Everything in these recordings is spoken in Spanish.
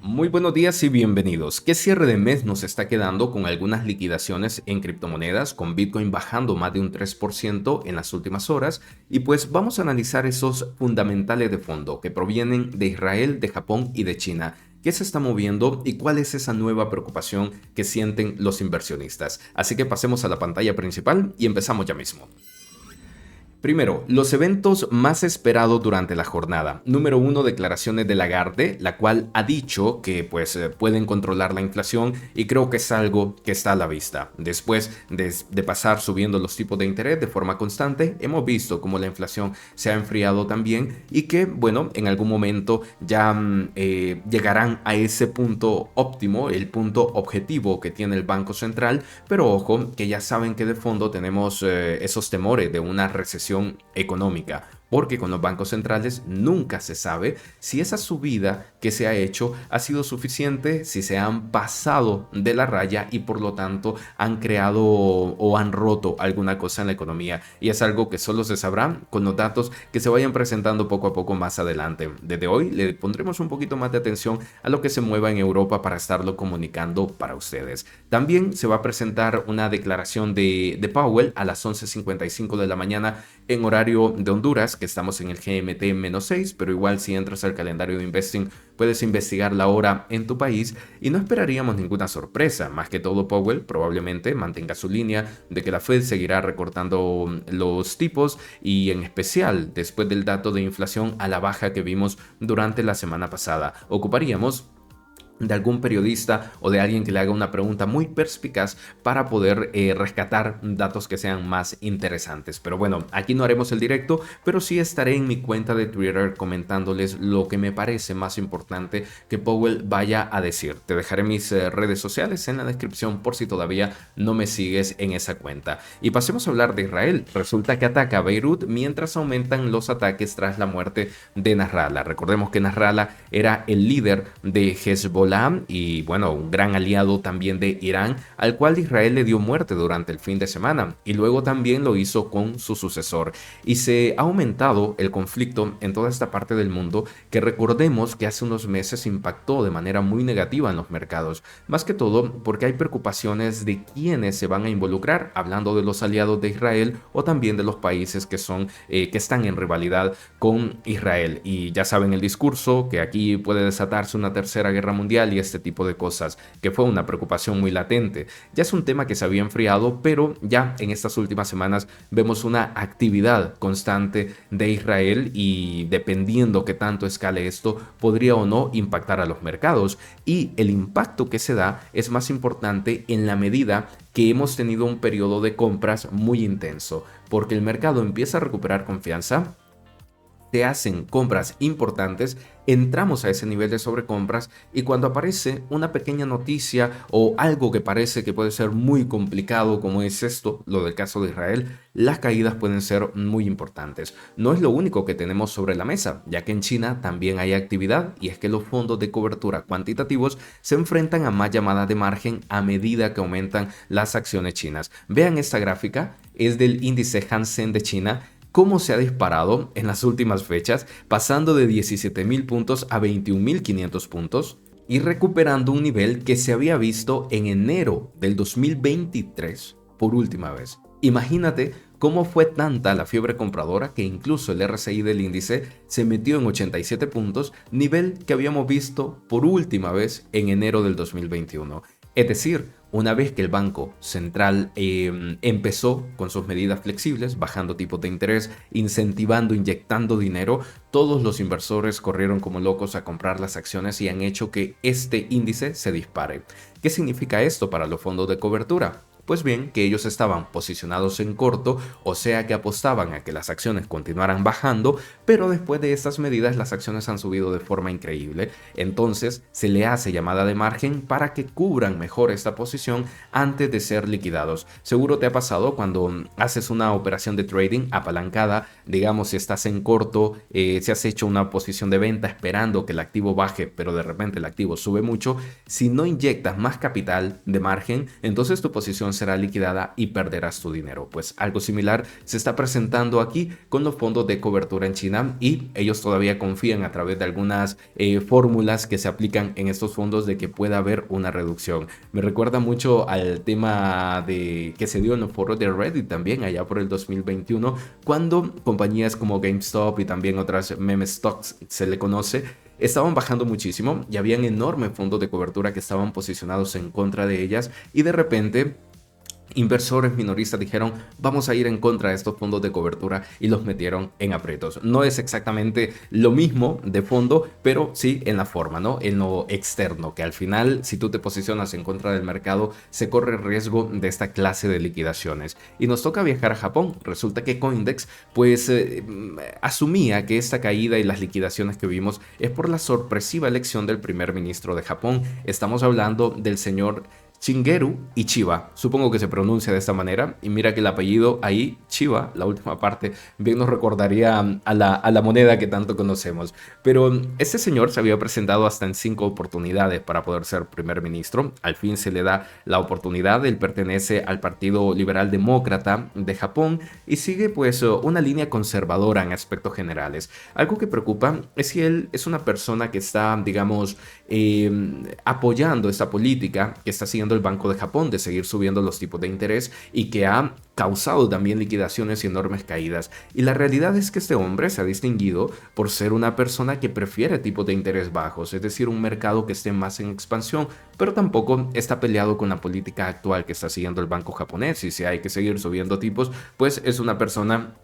Muy buenos días y bienvenidos. ¿Qué cierre de mes nos está quedando con algunas liquidaciones en criptomonedas, con Bitcoin bajando más de un 3% en las últimas horas? Y pues vamos a analizar esos fundamentales de fondo que provienen de Israel, de Japón y de China. ¿Qué se está moviendo y cuál es esa nueva preocupación que sienten los inversionistas? Así que pasemos a la pantalla principal y empezamos ya mismo. Primero, los eventos más esperados durante la jornada. Número uno, declaraciones de Lagarde, la cual ha dicho que pueden controlar la inflación y creo que es algo que está a la vista. Después de pasar subiendo los tipos de interés de forma constante, hemos visto cómo la inflación se ha enfriado también y que, bueno, en algún momento ya llegarán a ese punto óptimo, el punto objetivo que tiene el Banco Central, pero ojo, que ya saben que de fondo tenemos esos temores de una recesión económica, porque con los bancos centrales nunca se sabe si esa subida que se ha hecho ha sido suficiente, si se han pasado de la raya y por lo tanto han creado o han roto alguna cosa en la economía. Y es algo que solo se sabrá con los datos que se vayan presentando poco a poco más adelante. Desde hoy le pondremos un poquito más de atención a lo que se mueva en Europa para estarlo comunicando para ustedes. También se va a presentar una declaración de Powell a las 11:55 de la mañana en horario de Honduras, que estamos en el GMT-6, pero igual si entras al calendario de Investing puedes investigar la hora en tu país y no esperaríamos ninguna sorpresa. Más que todo, Powell probablemente mantenga su línea de que la Fed seguirá recortando los tipos y en especial después del dato de inflación a la baja que vimos durante la semana pasada. Ocuparíamos de algún periodista o de alguien que le haga una pregunta muy perspicaz para poder rescatar datos que sean más interesantes. Pero bueno, aquí no haremos el directo, pero sí estaré en mi cuenta de Twitter comentándoles lo que me parece más importante que Powell vaya a decir. Te dejaré mis redes sociales en la descripción por si todavía no me sigues en esa cuenta. Y pasemos a hablar de Israel. Resulta que ataca a Beirut mientras aumentan los ataques tras la muerte de Nasrallah. Recordemos que Nasrallah era el líder de Hezbollah y bueno, un gran aliado también de Irán, al cual Israel le dio muerte durante el fin de semana y luego también lo hizo con su sucesor. Y se ha aumentado el conflicto en toda esta parte del mundo que recordemos que hace unos meses impactó de manera muy negativa en los mercados, más que todo porque hay preocupaciones de quiénes se van a involucrar, hablando de los aliados de Israel o también de los países que están en rivalidad con Israel. Y ya saben el discurso que aquí puede desatarse una tercera guerra mundial y este tipo de cosas, que fue una preocupación muy latente. Ya es un tema que se había enfriado, pero ya en estas últimas semanas vemos una actividad constante de Israel y dependiendo qué tanto escale esto, podría o no impactar a los mercados. Y el impacto que se da es más importante en la medida que hemos tenido un periodo de compras muy intenso, porque el mercado empieza a recuperar confianza, te hacen compras importantes, entramos a ese nivel de sobrecompras y cuando aparece una pequeña noticia o algo que parece que puede ser muy complicado como es esto, lo del caso de Israel, las caídas pueden ser muy importantes. No es lo único que tenemos sobre la mesa, ya que en China también hay actividad y es que los fondos de cobertura cuantitativos se enfrentan a más llamadas de margen a medida que aumentan las acciones chinas. Vean esta gráfica, es del índice Hansen de China, cómo se ha disparado en las últimas fechas, pasando de 17.000 puntos a 21.500 puntos y recuperando un nivel que se había visto en enero del 2023 por última vez. Imagínate cómo fue tanta la fiebre compradora que incluso el RSI del índice se metió en 87 puntos, nivel que habíamos visto por última vez en enero del 2021. Es decir, una vez que el Banco Central empezó con sus medidas flexibles, bajando tipos de interés, incentivando, inyectando dinero, todos los inversores corrieron como locos a comprar las acciones y han hecho que este índice se dispare. ¿Qué significa esto para los fondos de cobertura? Pues bien, que ellos estaban posicionados en corto, o sea que apostaban a que las acciones continuaran bajando, pero después de estas medidas las acciones han subido de forma increíble. Entonces se le hace llamada de margen para que cubran mejor esta posición antes de ser liquidados. Seguro te ha pasado cuando haces una operación de trading apalancada, digamos si estás en corto, si has hecho una posición de venta esperando que el activo baje, pero de repente el activo sube mucho, si no inyectas más capital de margen, entonces tu posición será liquidada y perderás tu dinero. Pues algo similar se está presentando aquí con los fondos de cobertura en China, y ellos todavía confían a través de algunas fórmulas que se aplican en estos fondos de que pueda haber una reducción. Me recuerda mucho al tema que se dio en los foros de Reddit también allá por el 2021, cuando compañías como GameStop y también otras meme stocks se le conoce, estaban bajando muchísimo y habían enormes fondos de cobertura que estaban posicionados en contra de ellas, y de repente inversores minoristas dijeron vamos a ir en contra de estos fondos de cobertura y los metieron en aprietos. No es exactamente lo mismo de fondo, pero sí en la forma, ¿no? En lo externo, que al final si tú te posicionas en contra del mercado se corre el riesgo de esta clase de liquidaciones. Y nos toca viajar a Japón. Resulta que Coindex pues asumía que esta caída y las liquidaciones que vimos es por la sorpresiva elección del primer ministro de Japón. Estamos hablando del señor Shigeru Ichiba, supongo que se pronuncia de esta manera, y mira que el apellido ahí, Chiba, la última parte, bien nos recordaría a la moneda que tanto conocemos. Pero este señor se había presentado hasta en 5 oportunidades para poder ser primer ministro. Al fin se le da la oportunidad. Él pertenece al Partido Liberal Demócrata de Japón y sigue pues una línea conservadora en aspectos generales. Algo que preocupa es si él es una persona que está, digamos, apoyando esta política que está siguiendo el Banco de Japón de seguir subiendo los tipos de interés y que ha causado también liquidaciones y enormes caídas. Y la realidad es que este hombre se ha distinguido por ser una persona que prefiere tipos de interés bajos, es decir, un mercado que esté más en expansión, pero tampoco está peleado con la política actual que está siguiendo el banco japonés. Y si hay que seguir subiendo tipos, pues es una persona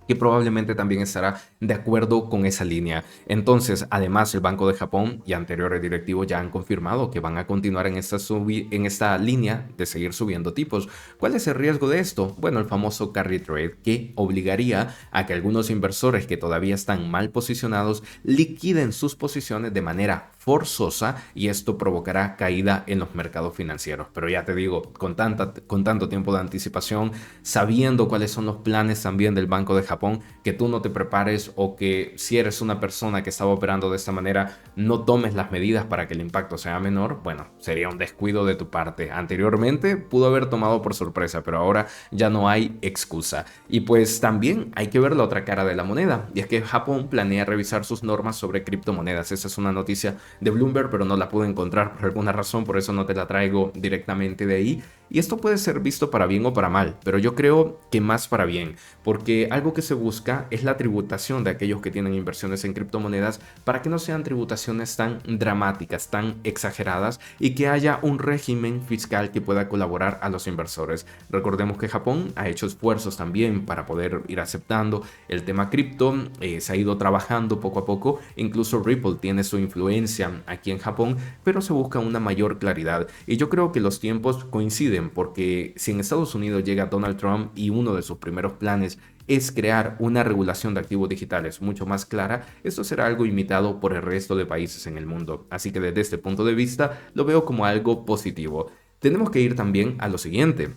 que probablemente también estará de acuerdo con esa línea. Entonces, además, el Banco de Japón y anteriores directivos ya han confirmado que van a continuar en esta línea de seguir subiendo tipos. ¿Cuál es el riesgo de esto? Bueno, el famoso carry trade, que obligaría a que algunos inversores que todavía están mal posicionados liquiden sus posiciones de manera forzosa, y esto provocará caída en los mercados financieros. Pero ya te digo, con tanto tiempo de anticipación, sabiendo cuáles son los planes también del Banco de Japón, que tú no te prepares, o que si eres una persona que estaba operando de esta manera no tomes las medidas para que el impacto sea menor, bueno, sería un descuido de tu parte. Anteriormente pudo haber tomado por sorpresa, pero ahora ya no hay excusa. Y pues también hay que ver la otra cara de la moneda, y es que Japón planea revisar sus normas sobre criptomonedas. Esa es una noticia de Bloomberg, pero no la pude encontrar por alguna razón, por eso no te la traigo directamente de ahí. Y esto puede ser visto para bien o para mal, pero yo creo que más para bien, porque algo que se busca es la tributación de aquellos que tienen inversiones en criptomonedas, para que no sean tributaciones tan dramáticas, tan exageradas, y que haya un régimen fiscal que pueda colaborar a los inversores. Recordemos que Japón ha hecho esfuerzos también para poder ir aceptando el tema cripto, se ha ido trabajando poco a poco, incluso Ripple tiene su influencia aquí en Japón, pero se busca una mayor claridad. Y yo creo que los tiempos coinciden, porque si en Estados Unidos llega Donald Trump y uno de sus primeros planes es crear una regulación de activos digitales mucho más clara, esto será algo imitado por el resto de países en el mundo. Así que desde este punto de vista lo veo como algo positivo. Tenemos que ir también a lo siguiente,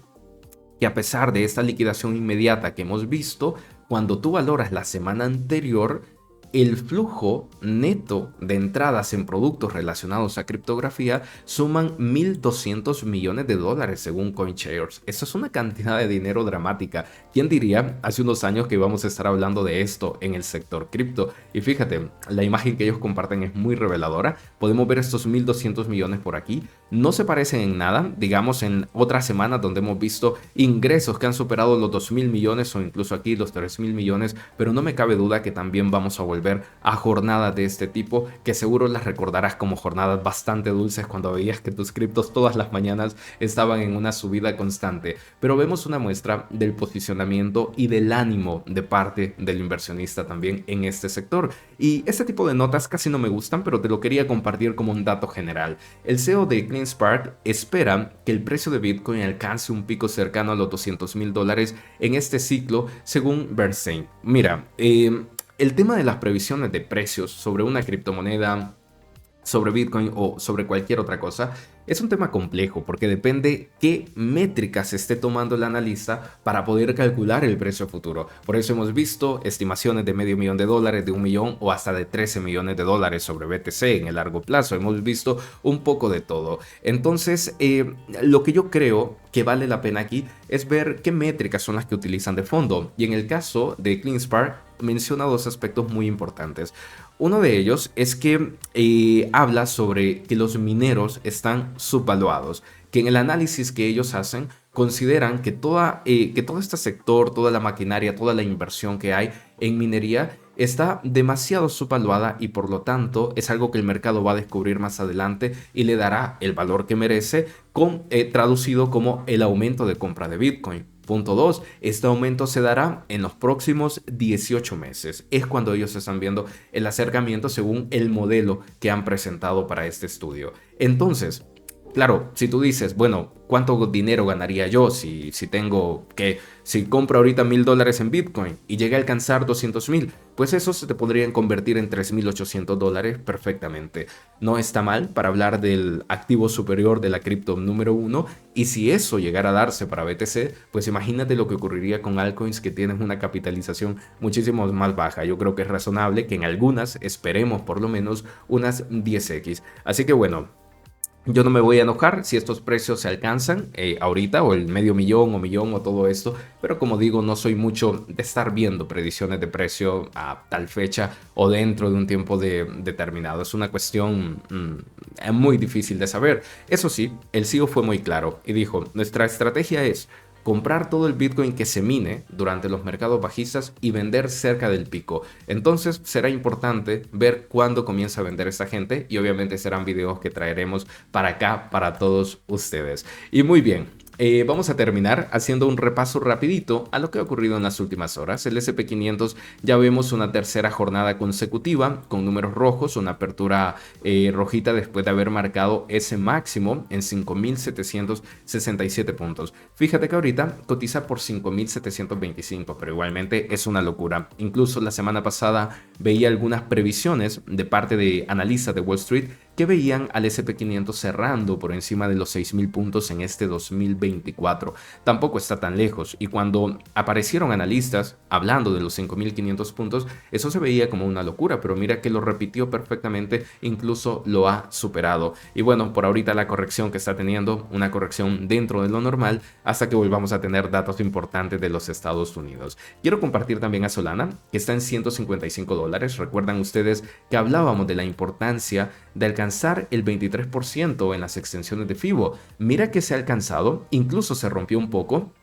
que a pesar de esta liquidación inmediata que hemos visto, cuando tú valoras la semana anterior, el flujo neto de entradas en productos relacionados a criptografía suman $1.200 millones según CoinShares. Esa es una cantidad de dinero dramática. ¿Quién diría hace unos años que íbamos a estar hablando de esto en el sector cripto? Y fíjate, la imagen que ellos comparten es muy reveladora. Podemos ver estos 1.200 millones por aquí. No se parecen en nada, digamos, en otras semanas donde hemos visto ingresos que han superado los 2.000 millones o incluso aquí los 3.000 millones, pero no me cabe duda que también vamos a volver a jornadas de este tipo, que seguro las recordarás como jornadas bastante dulces cuando veías que tus criptos todas las mañanas estaban en una subida constante. Pero vemos una muestra del posicionamiento y del ánimo de parte del inversionista también en este sector. Y este tipo de notas casi no me gustan, pero te lo quería compartir como un dato general. El CEO de CleanSpark espera que el precio de Bitcoin alcance un pico cercano a los $200.000 en este ciclo, según Bernstein. Mira, el tema de las previsiones de precios sobre una criptomoneda, sobre Bitcoin o sobre cualquier otra cosa, es un tema complejo, porque depende qué métricas esté tomando el analista para poder calcular el precio futuro. Por eso hemos visto estimaciones de $500.000, de $1 millón o hasta de $13 millones sobre BTC en el largo plazo. Hemos visto un poco de todo. Entonces, lo que yo creo que vale la pena aquí es ver qué métricas son las que utilizan de fondo. Y en el caso de CleanSpark menciona dos aspectos muy importantes. Uno de ellos es que habla sobre que los mineros están subvaluados, que en el análisis que ellos hacen consideran que todo este sector, toda la maquinaria, toda la inversión que hay en minería está demasiado subvaluada y por lo tanto es algo que el mercado va a descubrir más adelante y le dará el valor que merece, traducido como el aumento de compra de Bitcoin. Punto 2. Este aumento se dará en los próximos 18 meses. Es cuando ellos están viendo el acercamiento según el modelo que han presentado para este estudio. Entonces, claro, si tú dices, bueno, ¿cuánto dinero ganaría yo si compro ahorita $1,000 en Bitcoin y llegue a alcanzar 200,000? Pues eso se te podrían convertir en $3,800 perfectamente. No está mal para hablar del activo superior de la cripto número uno. Y si eso llegara a darse para BTC, pues imagínate lo que ocurriría con altcoins que tienen una capitalización muchísimo más baja. Yo creo que es razonable que en algunas esperemos por lo menos unas 10x. Así que bueno. Yo no me voy a enojar si estos precios se alcanzan ahorita o el medio millón o millón o todo esto, pero como digo, no soy mucho de estar viendo predicciones de precio a tal fecha o dentro de un tiempo determinado. Es una cuestión muy difícil de saber. Eso sí, el CEO fue muy claro y dijo, nuestra estrategia es comprar todo el Bitcoin que se mine durante los mercados bajistas y vender cerca del pico. Entonces será importante ver cuándo comienza a vender esta gente y obviamente serán videos que traeremos para acá para todos ustedes. Y muy bien. Vamos a terminar haciendo un repaso rapidito a lo que ha ocurrido en las últimas horas. El S&P 500 ya vemos una tercera jornada consecutiva con números rojos, una apertura rojita después de haber marcado ese máximo en 5,767 puntos. Fíjate que ahorita cotiza por 5,725, pero igualmente es una locura. Incluso la semana pasada veía algunas previsiones de parte de analistas de Wall Street que veían al S&P 500 cerrando por encima de los 6,000 puntos en este 2024. Tampoco está tan lejos y cuando aparecieron analistas hablando de los 5,500 puntos, eso se veía como una locura, pero mira que lo repitió perfectamente, incluso lo ha superado. Y bueno, por ahorita la corrección que está teniendo, una corrección dentro de lo normal, hasta que volvamos a tener datos importantes de los Estados Unidos. Quiero compartir también a Solana, que está en $155. Recuerdan ustedes que hablábamos de la importancia de alcanzar el 23% en las extensiones de FIBO. Mira que se ha alcanzado, incluso se rompió un poco,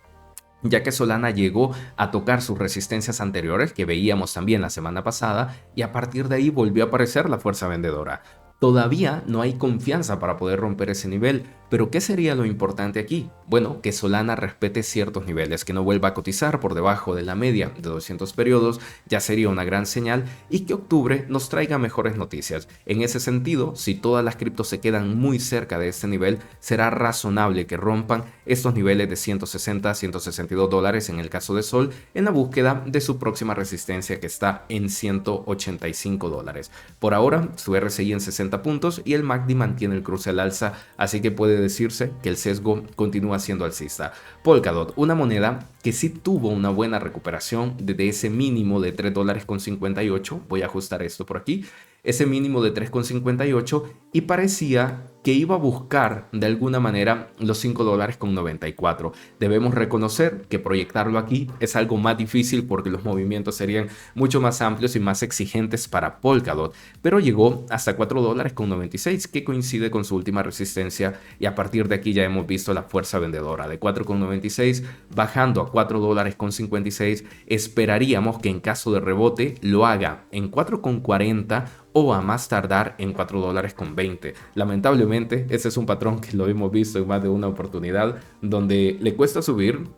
ya que Solana llegó a tocar sus resistencias anteriores que veíamos también la semana pasada y a partir de ahí volvió a aparecer la fuerza vendedora. Todavía no hay confianza para poder romper ese nivel, pero ¿qué sería lo importante aquí? Bueno, que Solana respete ciertos niveles, que no vuelva a cotizar por debajo de la media de 200 periodos, ya sería una gran señal, y que octubre nos traiga mejores noticias. En ese sentido, si todas las criptos se quedan muy cerca de este nivel, será razonable que rompan estos niveles de 160 $162 en el caso de Sol, en la búsqueda de su próxima resistencia que está en $185. Por ahora, su RSI en 60 puntos y el MACD mantiene el cruce al alza, así que puede decirse que el sesgo continúa siendo alcista. Polkadot, una moneda que sí tuvo una buena recuperación desde ese mínimo de $3.58, voy a ajustar esto por aquí, ese mínimo de 3,58 y parecía que iba a buscar de alguna manera los $5.94. Debemos reconocer que proyectarlo aquí es algo más difícil porque los movimientos serían mucho más amplios y más exigentes para Polkadot, pero llegó hasta $4.96, que coincide con su última resistencia, y a partir de aquí ya hemos visto la fuerza vendedora de 4,96 bajando a $4.56. Esperaríamos que en caso de rebote lo haga en 4,40 o a más tardar en $4.20. Lamentablemente, ese es un patrón que lo hemos visto en más de una oportunidad, donde le cuesta subir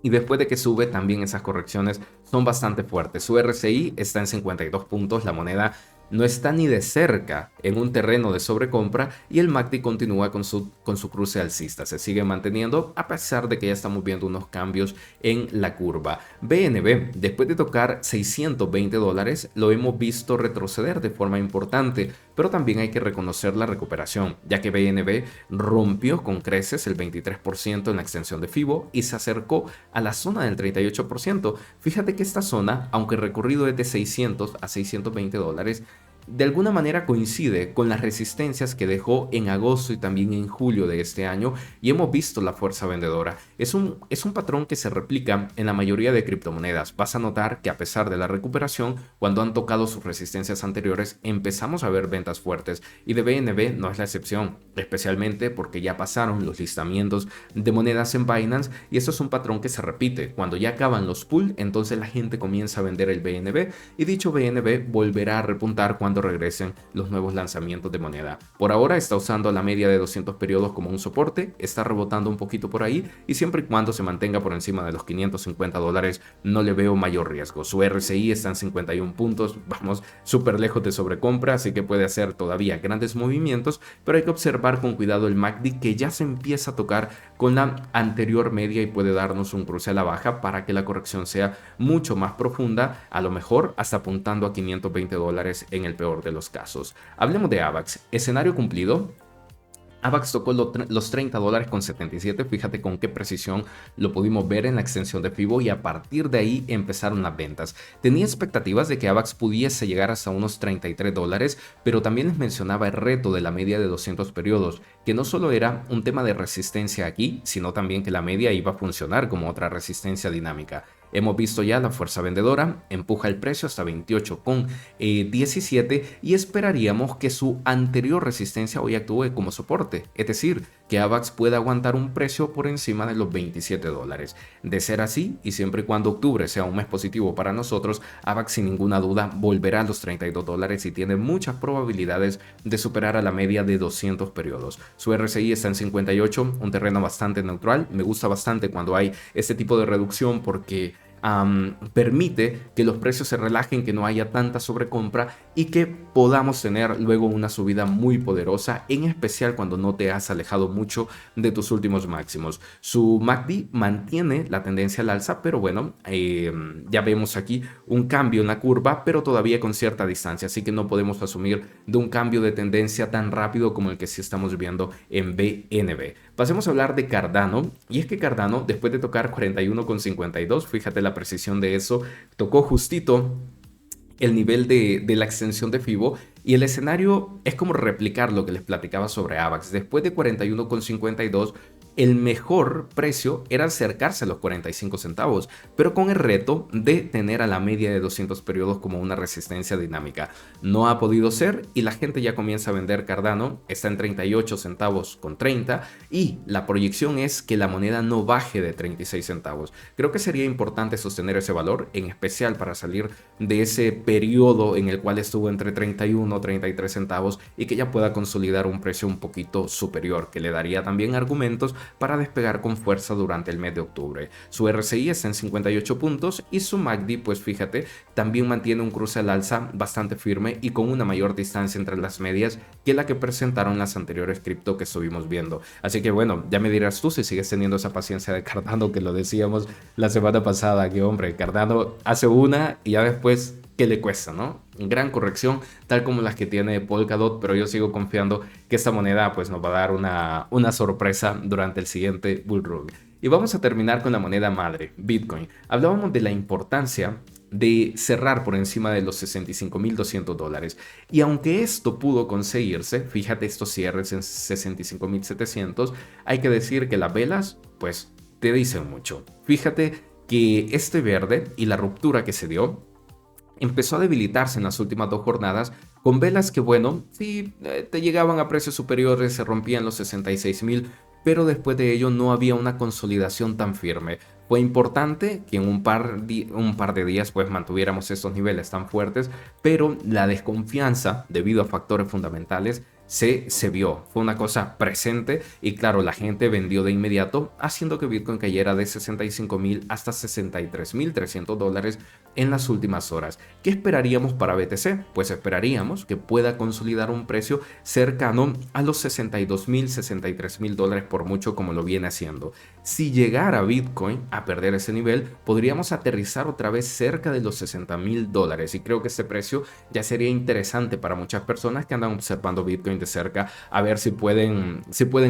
y después de que sube también esas correcciones son bastante fuertes. Su RSI está en 52 puntos, la moneda no está ni de cerca en un terreno de sobrecompra y el MACD continúa con su cruce alcista. Se sigue manteniendo a pesar de que ya estamos viendo unos cambios en la curva. BNB, después de tocar $620, lo hemos visto retroceder de forma importante, pero también hay que reconocer la recuperación, ya que BNB rompió con creces el 23% en la extensión de FIBO y se acercó a la zona del 38%. Fíjate que esta zona, aunque el recorrido es de $600 a $620, de alguna manera coincide con las resistencias que dejó en agosto y también en julio de este año y hemos visto la fuerza vendedora. Es un patrón que se replica en la mayoría de criptomonedas. Vas a notar que a pesar de la recuperación, cuando han tocado sus resistencias anteriores, empezamos a ver ventas fuertes y de BNB no es la excepción, especialmente porque ya pasaron los listamientos de monedas en Binance y esto es un patrón que se repite. Cuando ya acaban los pool, entonces la gente comienza a vender el BNB y dicho BNB volverá a repuntar cuando regresen los nuevos lanzamientos de moneda. Por ahora está usando la media de 200 periodos como un soporte, está rebotando un poquito por ahí y siempre y cuando se mantenga por encima de los $550 no le veo mayor riesgo. Su RSI está en 51 puntos, vamos súper lejos de sobrecompra, así que puede hacer todavía grandes movimientos, pero hay que observar con cuidado el MACD que ya se empieza a tocar con la anterior media y puede darnos un cruce a la baja para que la corrección sea mucho más profunda, a lo mejor hasta apuntando a $520 en el peor de los casos. Hablemos de AVAX. Escenario cumplido. AVAX tocó los $30.77, fíjate con qué precisión lo pudimos ver en la extensión de FIBO y a partir de ahí empezaron las ventas. Tenía expectativas de que AVAX pudiese llegar hasta unos $33, pero también les mencionaba el reto de la media de 200 periodos, que no solo era un tema de resistencia aquí, sino también que la media iba a funcionar como otra resistencia dinámica. Hemos visto ya la fuerza vendedora, empuja el precio hasta 28,17 y esperaríamos que su anterior resistencia hoy actúe como soporte, es decir, que AVAX pueda aguantar un precio por encima de los $27. De ser así, y siempre y cuando octubre sea un mes positivo para nosotros, AVAX sin ninguna duda volverá a los $32 y tiene muchas probabilidades de superar a la media de 200 periodos. Su RSI está en 58, un terreno bastante neutral. Me gusta bastante cuando hay este tipo de reducción porque permite que los precios se relajen, que no haya tanta sobrecompra y que podamos tener luego una subida muy poderosa, en especial cuando no te has alejado mucho de tus últimos máximos. Su MACD mantiene la tendencia al alza, pero bueno, ya vemos aquí un cambio en la curva, pero todavía con cierta distancia, así que no podemos asumir de un cambio de tendencia tan rápido como el que sí estamos viendo en BNB. Pasemos a hablar de Cardano, y es que Cardano, después de tocar 41,52, fíjate la precisión de eso, tocó justito el nivel de la extensión de FIBO y el escenario es como replicar lo que les platicaba sobre AVAX. Después de 41,52, el mejor precio era acercarse a los 45 centavos, pero con el reto de tener a la media de 200 periodos como una resistencia dinámica. No ha podido ser y la gente ya comienza a vender Cardano, está en 38 centavos con 30 y la proyección es que la moneda no baje de 36 centavos. Creo que sería importante sostener ese valor, en especial para salir de ese periodo en el cual estuvo entre 31 o 33 centavos y que ya pueda consolidar un precio un poquito superior, que le daría también argumentos para despegar con fuerza durante el mes de octubre. Su RSI está en 58 puntos y su MACD, pues fíjate, también mantiene un cruce al alza bastante firme y con una mayor distancia entre las medias que la que presentaron las anteriores cripto que estuvimos viendo. Así que bueno, ya me dirás tú si sigues teniendo esa paciencia de Cardano que lo decíamos la semana pasada, que hombre, Cardano hace una y ya después ¿qué le cuesta, no? Gran corrección, tal como las que tiene Polkadot, pero yo sigo confiando que esta moneda pues nos va a dar una sorpresa durante el siguiente bull run. Y vamos a terminar con la moneda madre, Bitcoin. Hablábamos de la importancia de cerrar por encima de los $65.200 y aunque esto pudo conseguirse, fíjate estos cierres en 65.700, hay que decir que las velas pues te dicen mucho. Fíjate que este verde y la ruptura que se dio empezó a debilitarse en las últimas dos jornadas con velas que, bueno, sí, te llegaban a precios superiores, se rompían los 66.000, pero después de ello no había una consolidación tan firme. Fue importante que en un par de días pues mantuviéramos estos niveles tan fuertes, pero la desconfianza debido a factores fundamentales se vio, fue una cosa presente y claro, la gente vendió de inmediato, haciendo que Bitcoin cayera de 65.000 hasta $63.300 en las últimas horas. ¿Qué esperaríamos para BTC? Pues esperaríamos que pueda consolidar un precio cercano a los $62.000, $63.000 por mucho como lo viene haciendo. Si llegara Bitcoin a perder ese nivel, podríamos aterrizar otra vez cerca de los $60.000 y creo que este precio ya sería interesante para muchas personas que andan observando Bitcoin de cerca a ver si pueden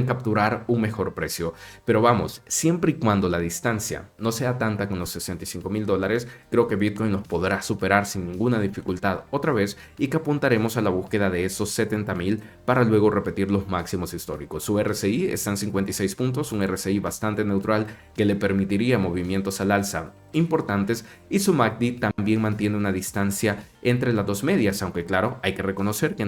capturar un mejor precio. Pero vamos, siempre y cuando la distancia no sea tanta con los $65.000, creo que Bitcoin Bitcoin nos podrá superar sin ninguna dificultad otra vez y que apuntaremos a la búsqueda de esos 70.000 para luego repetir los máximos históricos. Su RSI está en 56 puntos, un RSI bastante neutral que le permitiría movimientos al alza importantes, y su MACD también mantiene una distancia entre las dos medias, aunque claro, hay que reconocer que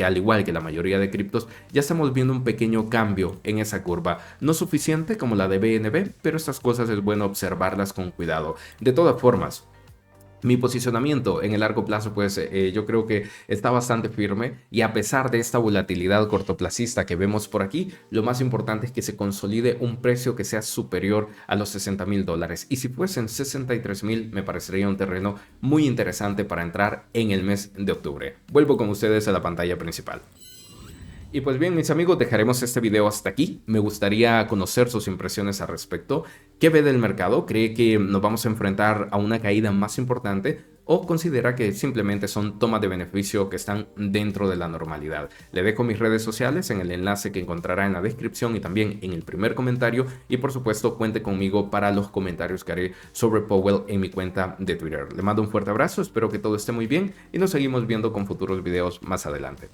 al igual que la mayoría de criptos, ya estamos viendo un pequeño cambio en esa curva, no suficiente como la de BNB, pero estas cosas es bueno observarlas con cuidado. De todas formas, mi posicionamiento en el largo plazo, pues yo creo que está bastante firme, y a pesar de esta volatilidad cortoplacista que vemos por aquí, lo más importante es que se consolide un precio que sea superior a los $60.000, y si fuesen 63.000 me parecería un terreno muy interesante para entrar en el mes de octubre. Vuelvo con ustedes a la pantalla principal. Y pues bien, mis amigos, dejaremos este video hasta aquí. Me gustaría conocer sus impresiones al respecto. ¿Qué ve del mercado? ¿Cree que nos vamos a enfrentar a una caída más importante? ¿O considera que simplemente son tomas de beneficio que están dentro de la normalidad? Le dejo mis redes sociales en el enlace que encontrará en la descripción y también en el primer comentario. Y por supuesto, cuente conmigo para los comentarios que haré sobre Powell en mi cuenta de Twitter. Le mando un fuerte abrazo, espero que todo esté muy bien y nos seguimos viendo con futuros videos más adelante.